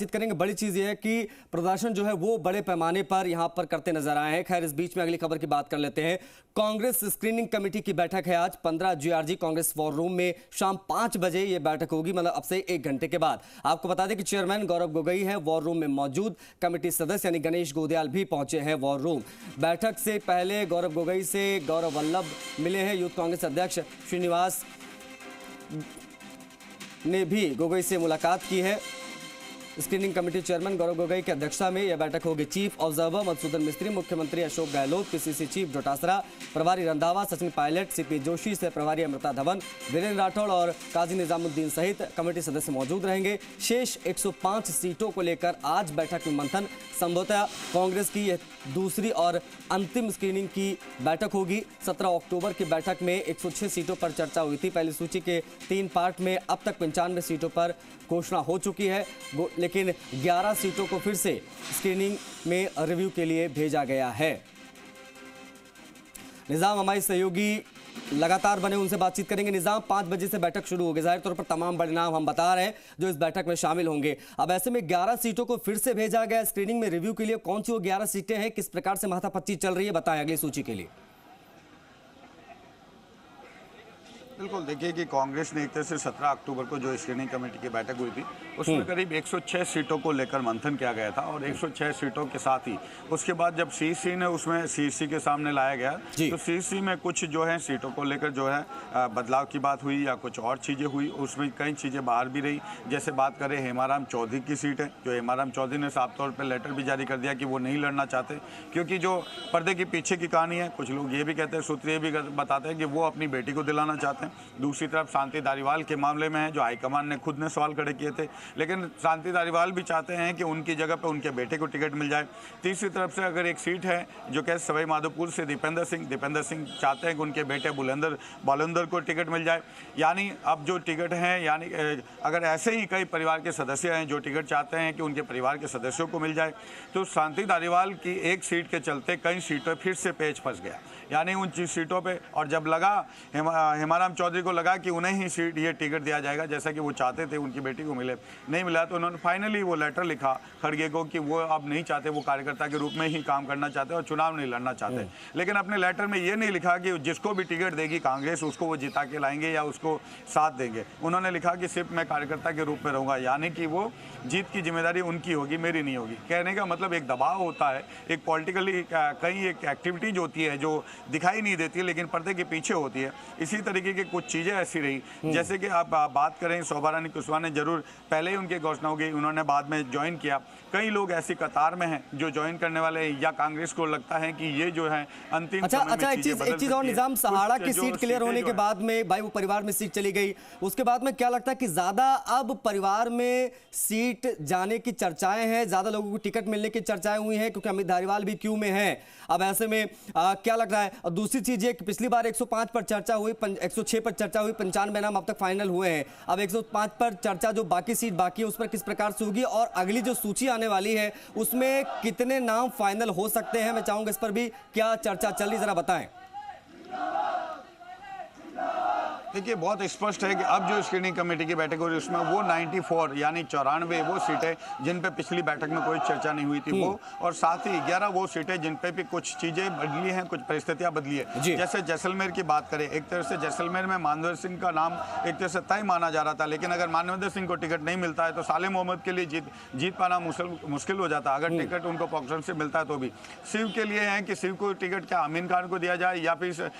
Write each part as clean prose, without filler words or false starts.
बातचीत करेंगे। बड़ी चीज ये है कि प्रदर्शन जो है वो बड़े पैमाने पर यहां पर करते नजर आए हैं। खैर, इस बीच में अगली खबर की बात कर लेते हैं। कांग्रेस स्क्रीनिंग कमेटी की बैठक है आज 15 GRG कांग्रेस वॉर रूम में शाम 5 बजे ये बैठक होगी, मतलब अब से 1 घंटे के बाद। आपको बता दें कि चेयरमैन गौरव गोगोई है वॉर रूम में मौजूद। कमेटी सदस्य यानी गणेश गोदयाल भी पहुंचे हैं वॉर रूम। बैठक से पहले गौरव गोगोई से गौरव वल्लभ मिले हैं। यूथ कांग्रेस अध्यक्ष श्रीनिवास ने भी गोगोई से मुलाकात की है। Screening committee chairman Gaurav Gogoi की अध्यक्षता में यह बैठक होगी। चीफ ऑब्जर्वर मधुसूदन मिस्त्री, मुख्यमंत्री अशोक गहलोत, PCC चीफ डोटासरा, प्रभारी रंधावा, सचिन पायलट, CP जोशी से प्रभारी अमृता धवन, वीरेंद्र राठौड़ और काजी निजामुद्दीन सहित कमेटी सदस्य मौजूद रहेंगे। शेष 105 सीटों को लेकर आज बैठक में मंथन। संभवतः कांग्रेस की यह दूसरी और अंतिम स्क्रीनिंग की बैठक होगी। 17 अक्टूबर की बैठक में 106 सीटों पर चर्चा हुई थी। पहली सूची के 3 पार्ट में अब तक 95 सीटों पर घोषणा हो चुकी है, लेकिन 11 सीटों को फिर से स्क्रीनिंग में रिव्यू के लिए भेजा गया है। निजाम हमारे सहयोगी लगातार बने, उनसे बातचीत करेंगे। निजाम, 5 बजे से बैठक शुरू होगी। जाहिर तौर पर तमाम बड़े नाम हम बता रहे हैं जो इस बैठक में शामिल होंगे। अब ऐसे में 11 सीटों को फिर से भेजा गया स्क्रीनिंग में रिव्यू के लिए। कौन सी वो 11 सीटें हैं, किस प्रकार से माथापच्ची चल रही है, बताएं अगली सूची के लिए। बिल्कुल, देखिए कि कांग्रेस ने एक तरह से 17 अक्टूबर को जो स्क्रीनिंग कमेटी की बैठक हुई थी उसमें करीब 106 सीटों को लेकर मंथन किया गया था और 106 सीटों के साथ ही उसके बाद जब CC ने उसमें CC के सामने लाया गया तो CC में कुछ जो है सीटों को लेकर जो है बदलाव की बात हुई या कुछ और चीज़ें हुई। उसमें कई चीज़ें बाहर भी रही। जैसे बात करें हेमाराम चौधरी की सीट है, जो हेमाराम चौधरी ने साफ तौर पर लेटर भी जारी कर दिया कि वो नहीं लड़ना चाहते, क्योंकि जो पर्दे के पीछे की कहानी है, कुछ लोग ये भी कहते हैं, सूत्र ये भी बताते हैं कि वो अपनी बेटी को दिलाना चाहते हैं। दूसरी तरफ शांति धारीवाल के मामले में है जो हाईकमान ने खुद ने सवाल खड़े किए थे, लेकिन शांति धारीवाल भी चाहते हैं कि उनकी जगह पे उनके बेटे को टिकट मिल जाए। तीसरी तरफ से अगर एक सीट है जो कि सवाई माधोपुर से दीपेंद्र सिंह चाहते हैं कि उनके बेटे बुलंदर को टिकट मिल जाए। यानी अब जो टिकट हैं, यानी अगर ऐसे ही कई परिवार के सदस्य हैं जो टिकट चाहते हैं कि उनके परिवार के सदस्यों को मिल जाए, तो शांति धारीवाल की एक सीट के चलते कई सीटों फिर से पेच फंस गया। यानी उन सीटों पे, और जब लगा हेमाराम चौधरी को लगा कि उन्हें ही सीट ये टिकट दिया जाएगा जैसा कि वो चाहते थे, उनकी बेटी को नहीं मिला, तो उन्होंने फाइनली वो लेटर लिखा खड़गे को कि वो अब नहीं चाहते, वो कार्यकर्ता के रूप में ही काम करना चाहते और चुनाव नहीं लड़ना चाहते। लेकिन अपने लेटर में ये नहीं लिखा कि जिसको भी टिकट देगी कांग्रेस उसको वो जिता के लाएंगे या उसको साथ देंगे। उन्होंने लिखा कि सिर्फ मैं कार्यकर्ता के रूप में रहूँगा, यानी कि वो जीत की जिम्मेदारी उनकी होगी, मेरी नहीं होगी। कहने का मतलब एक दबाव होता है, एक पॉलिटिकली कहीं एक एक्टिविटीज होती है जो दिखाई नहीं देती लेकिन पर्दे के पीछे होती है। इसी तरीके की कुछ चीज़ें ऐसी रही, जैसे कि आप बात करें, शोभा रानी कुशवाहा ने जरूर पहले ही उनकी घोषणा हो गई, उन्होंने बाद में ज्वाइन किया। कई लोग ऐसी कतार में हैं जो ज्वाइन करने वाले हैं, या कांग्रेस को लगता है कि ये जो है अंतिम अच्छा, एक चीज और निजाम, सहाड़ा की सीट क्लियर होने के बाद में भाई वो परिवार में सीट चली गई, उसके बाद में क्या लगता है कि ज्यादा अब परिवार में सीट जाने की चर्चाएं हैं, ज्यादा लोगों को टिकट मिलने की चर्चाएं हुई हैं, क्योंकि अमित धारीवाल भी क्यू में है। अब ऐसे में क्या लग रहा है? और दूसरी चीज ये कि पिछली बार 105 पर चर्चा हुई, 106 पर चर्चा हुई, 95 नाम अब तक फाइनल हुए हैं। अब 105 पर चर्चा, जो बाकी सीट बाकी है उस पर किस प्रकार से होगी, और अगली जो सूची आने वाली है उसमें कितने नाम फाइनल हो सकते हैं, मैं चाहूंगा इस पर भी क्या चर्चा चल रही, जरा बताएं। देखिए, बहुत स्पष्ट है कि अब जो स्क्रीनिंग कमेटी की बैठक हो रही है उसमें वो 94 यानी 94 वो सीटें जिन पे पिछली बैठक में कोई चर्चा नहीं हुई थी वो, और साथ ही 11 वो सीटें जिन पे भी कुछ चीजें बदली हैं, कुछ परिस्थितियां बदली है। जैसे जैसलमेर की बात करें, एक तरह से जैसलमेर में मानवेंद्र सिंह का नाम एक तरह से तय माना जा रहा था, लेकिन अगर मानवेंद्र सिंह को टिकट नहीं मिलता है तो साले मोहम्मद के लिए जीत पाना मुश्किल हो जाता है। अगर टिकट उनको पॉक्सन से मिलता है तो भी शिव के लिए है कि शिव को टिकट क्या अमीन खान को दिया जाए या फिर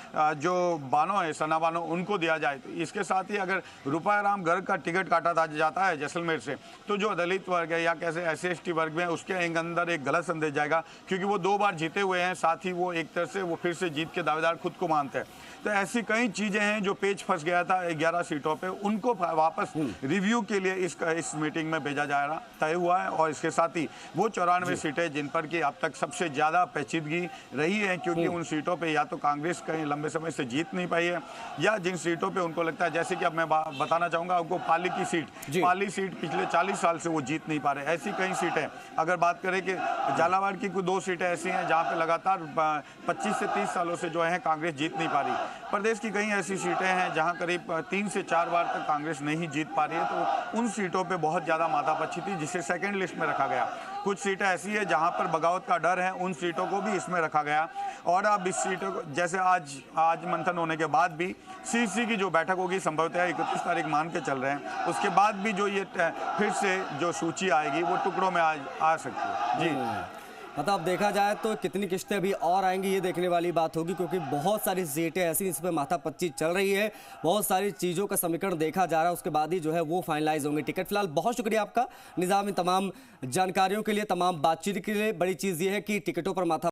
जो बानो है, सना बानो, उनको दिया जाए। तो इसके साथ ही अगर रूपाराम गर्ग का टिकट काटा जाता है जैसलमेर से, तो जो दलित वर्ग है या कैसे SC/ST वर्ग में उसके अंदर एक गलत संदेश जाएगा, क्योंकि वो 2 बार जीते हुए हैं, साथ ही वो एक तरह से वो फिर से जीत के दावेदार खुद को मानते हैं। तो ऐसी कई चीजें हैं जो पेच फंस गया था 11 सीटों पे, उनको वापस रिव्यू के लिए इस मीटिंग में भेजा जा रहा तय हुआ है। और इसके साथ ही वो 94 सीटें जिन पर कि अब तक सबसे ज्यादा पेचीदगी रही है, क्योंकि उन सीटों पे या तो कांग्रेस कहीं लंबे समय से जीत नहीं पाई है, या जिन सीटों सीटों पे उनको लगता है, जैसे कि अब मैं बताना चाहूंगा आपको पाली की सीट, पाली सीट पिछले 40 साल से वो जीत नहीं पा रहे। ऐसी कई सीटें, अगर बात करें कि झालावाड़ की कुछ 2 सीटें ऐसी हैं जहां पे लगातार 25 से 30 सालों से जो है कांग्रेस जीत नहीं पा रही। प्रदेश की कई ऐसी सीटें हैं जहां करीब 3 से 4 बार तक कांग्रेस नहीं जीत पा रही है, तो उन सीटों पे बहुत ज्यादा माथापच्ची थी, जिसे सेकंड लिस्ट में रखा गया। कुछ सीटें ऐसी है जहां पर बगावत का डर है, उन सीटों को भी इसमें रखा गया। और अब इस सीटों को, जैसे आज मंथन होने के बाद भी सीसी की जो बैठक होगी संभवतः 31 तारीख मान के चल रहे हैं, उसके बाद भी जो ये फिर से जो सूची आएगी वो टुकड़ों में आ सकती है। जी मतलब अब देखा जाए तो कितनी किस्तें अभी और आएंगी ये देखने वाली बात होगी, क्योंकि बहुत सारी सीटें ऐसी इसमें माथापच्ची चल रही है, बहुत सारी चीज़ों का समीकरण देखा जा रहा है, उसके बाद ही जो है वो फाइनलाइज होंगे टिकट। फिलहाल बहुत शुक्रिया आपका निज़ाम, इन तमाम जानकारियों के लिए, तमाम बातचीत के लिए। बड़ी चीज़ ये है कि टिकटों पर माथा